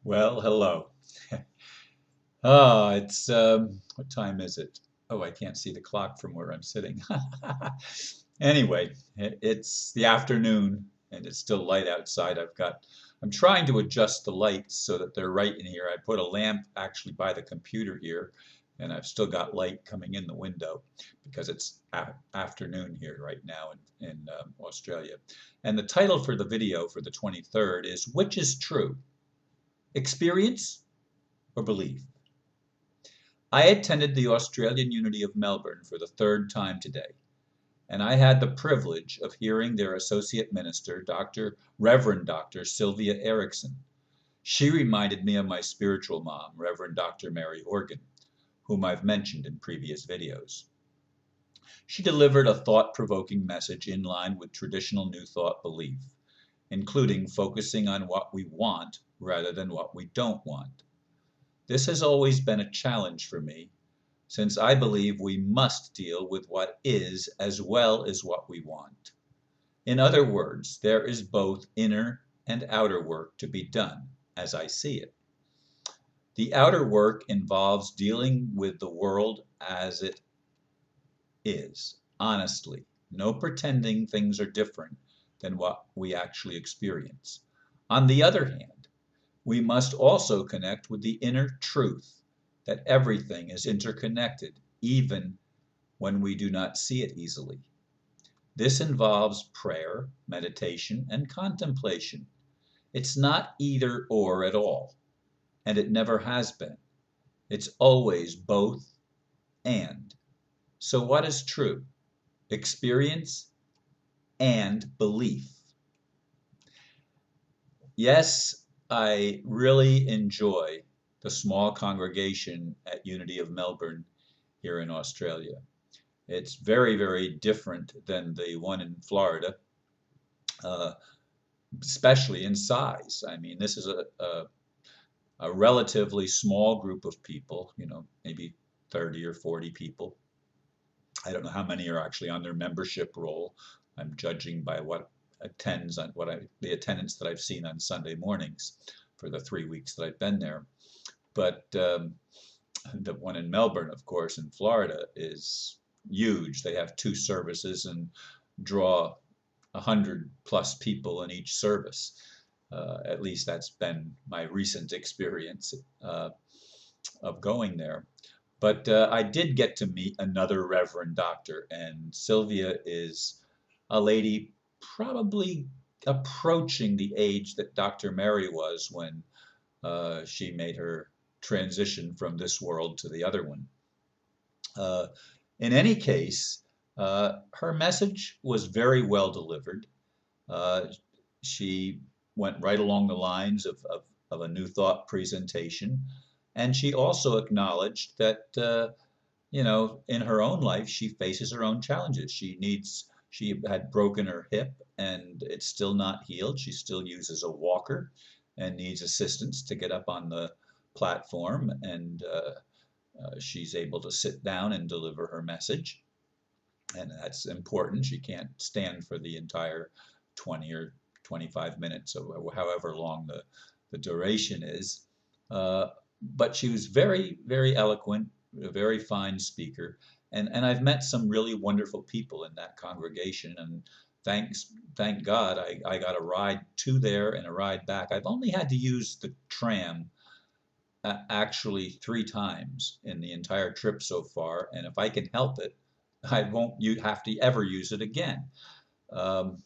Well, hello. It's what time is it? Oh, I can't see the clock from where I'm sitting. Anyway, it's the afternoon and it's still light outside. I'm trying to adjust the lights so that they're right in here. I put a lamp actually by the computer here, and I've still got light coming in the window because it's afternoon here right now in Australia. And the title for the video for the 23rd is Which is True? Experience or belief? I attended the Australian Unity of Melbourne for the third time today, and I had the privilege of hearing their Associate Minister, Reverend Dr. Sylvia Erickson. She reminded me of my spiritual mom, Reverend Dr. Mary Horgan, whom I've mentioned in previous videos. She delivered a thought-provoking message in line with traditional New Thought belief, including focusing on what we want rather than what we don't want. This has always been a challenge for me, since I believe we must deal with what is as well as what we want. In other words, there is both inner and outer work to be done, as I see it. The outer work involves dealing with the world as it is, honestly, no pretending things are different than what we actually experience. On the other hand, we must also connect with the inner truth that everything is interconnected, even when we do not see it easily. This involves prayer, meditation, and contemplation. It's not either or at all, and it never has been. It's always both and. So, what is true? Experience and belief. Yes, I really enjoy the small congregation at Unity of Melbourne here in Australia. It's very, very different than the one in Florida, uh, especially in size. I mean, this is a relatively small group of people, maybe 30 or 40 people. I don't know how many are actually on their membership roll. I'm judging by what attends on the attendance that I've seen on Sunday mornings for the 3 weeks that I've been there. But the one in Melbourne, of course, in Florida, is huge. They have two services and draw 100+ people in each service. At least that's been my recent experience of going there. But I did get to meet another Reverend Doctor, and Sylvia is a lady probably approaching the age that Dr. Mary was when she made her transition from this world to the other one. Uh, in any case, her message was very well delivered. Uh, she went right along the lines of a New Thought presentation. And she also acknowledged that, in her own life, she faces her own challenges. She had broken her hip and it's still not healed. She still uses a walker and needs assistance to get up on the platform. And she's able to sit down and deliver her message. And that's important. She can't stand for the entire 20 or 25 minutes or however long the duration is. Uh, but she was very, very eloquent, a very fine speaker. And I've met some really wonderful people in that congregation. And thank God I got a ride to there and a ride back. I've only had to use the tram actually 3 times in the entire trip so far. And if I can help it, I won't have to ever use it again. Um,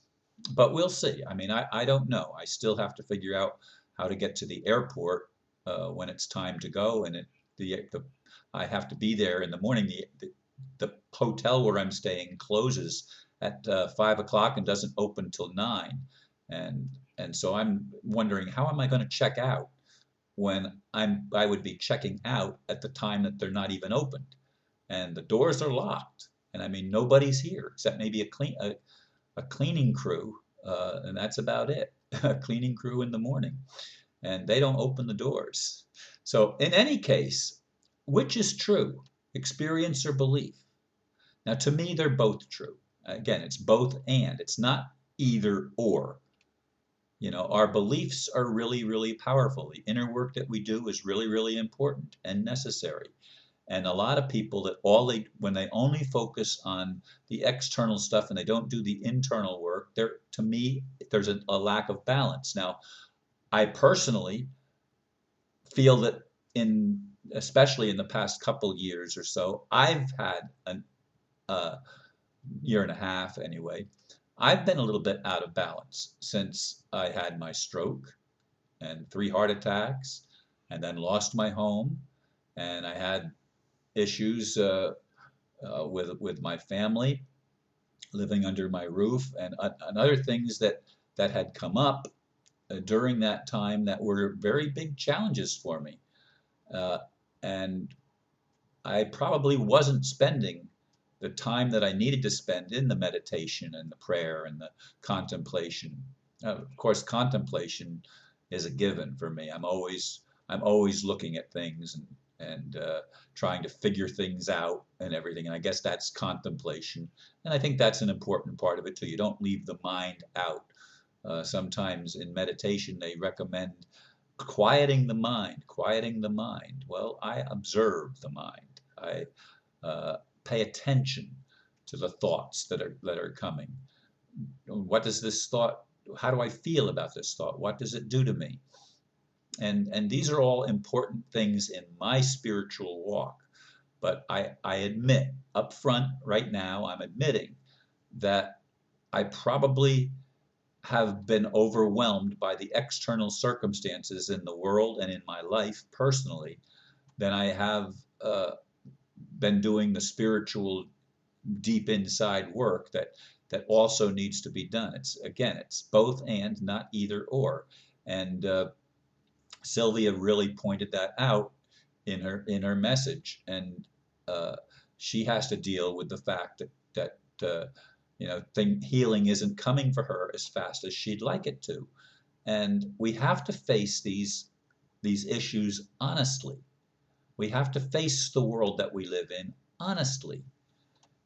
but we'll see. I mean, I don't know. I still have to figure out how to get to the airport when it's time to go, and the I have to be there in the morning. The hotel where I'm staying closes at 5 o'clock and doesn't open till 9, and so I'm wondering how am I going to check out when I would be checking out at the time that they're not even opened, and the doors are locked, and I mean nobody's here except maybe a cleaning crew, and that's about it. A cleaning crew in the morning, and they don't open the doors. So, in any case, which is true, experience or belief? Now, to me, they're both true. Again, it's both and. It's not either or. our beliefs are really, really powerful. The inner work that we do is really, really important and necessary. And a lot of people that when they only focus on the external stuff and they don't do the internal work, to me, there's a lack of balance. Now, I personally feel that especially in the past couple years or so, I've had a year and a half anyway, I've been a little bit out of balance since I had my stroke and 3 heart attacks, and then lost my home, and I had issues with my family living under my roof, and other things that had come up during that time that were very big challenges for me. Uh, and I probably wasn't spending the time that I needed to spend in the meditation and the prayer and the contemplation. Of course, contemplation is a given for me. I'm always looking at things and trying to figure things out and everything. And I guess that's contemplation. And I think that's an important part of it too. You don't leave the mind out. Sometimes in meditation they recommend quieting the mind, quieting the mind. Well, I observe the mind. I pay attention to the thoughts that are coming. What does this thought? How do I feel about this thought? What does it do to me? And these are all important things in my spiritual walk. But I admit up front right now, I'm admitting that I probably have been overwhelmed by the external circumstances in the world and in my life personally than I have been doing the spiritual deep inside work that also needs to be done. It's both and, not either or. And Sylvia really pointed that out in her message, and uh, she has to deal with the fact that healing isn't coming for her as fast as she'd like it to, and we have to face these issues honestly. We have to face the world that we live in honestly.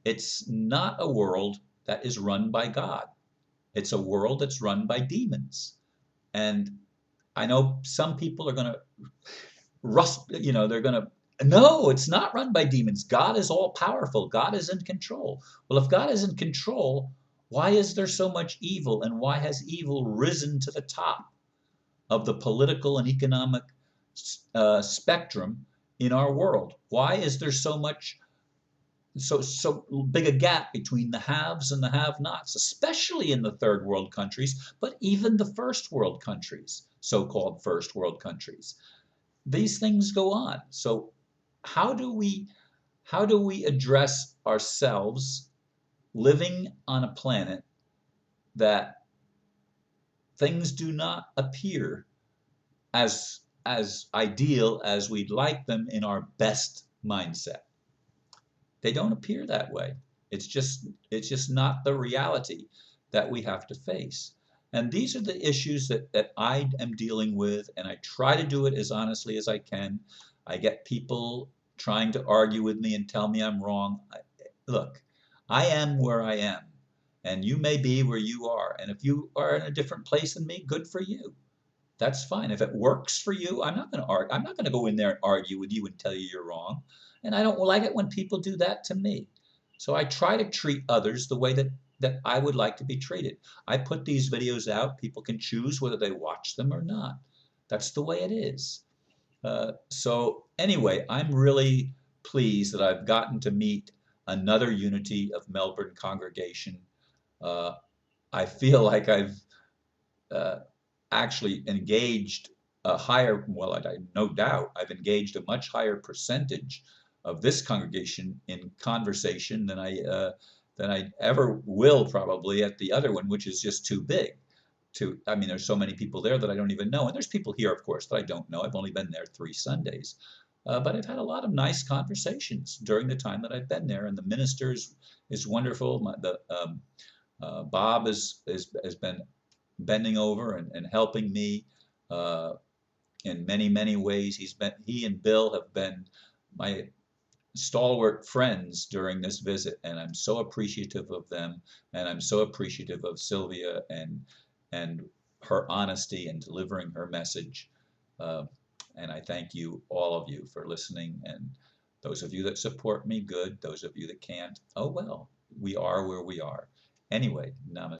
It's not a world that is run by God. It's a world that's run by demons. And I know some people are going to they're going to, no, it's not run by demons. God is all powerful. God is in control. Well, if God is in control, why is there so much evil, and why has evil risen to the top of the political and economic spectrum in our world? Why is there so big a gap between the haves and the have-nots, especially in the third world countries, but even the first world countries, so-called first world countries? These things go on. So how do we address ourselves living on a planet that things do not appear as ideal as we'd like them in our best mindset? They don't appear that way. It's just not the reality that we have to face. And these are the issues that I am dealing with, and I try to do it as honestly as I can. I get people trying to argue with me and tell me I'm wrong. Look, I am where I am, and you may be where you are. And if you are in a different place than me, good for you. That's fine. If it works for you, I'm not going to argue. I'm not going to go in there and argue with you and tell you you're wrong. And I don't like it when people do that to me. So I try to treat others the way that I would like to be treated. I put these videos out. People can choose whether they watch them or not. That's the way it is. So anyway, I'm really pleased that I've gotten to meet another Unity of Melbourne congregation. Uh, I feel like I've uh, actually engaged well, no doubt, I've engaged a much higher percentage of this congregation in conversation than I ever will probably at the other one, which is just too big. I mean, there's so many people there that I don't even know, and there's people here, of course, that I don't know. I've only been there 3 Sundays, but I've had a lot of nice conversations during the time that I've been there, and the minister is wonderful. Bob has been bending over and helping me in many, many ways. He and Bill have been my stalwart friends during this visit, and I'm so appreciative of them, and I'm so appreciative of Sylvia and her honesty in delivering her message. Uh, and I thank you, all of you, for listening. And those of you that support me, good. Those of you that can't, oh well, we are where we are. Anyway, namaste.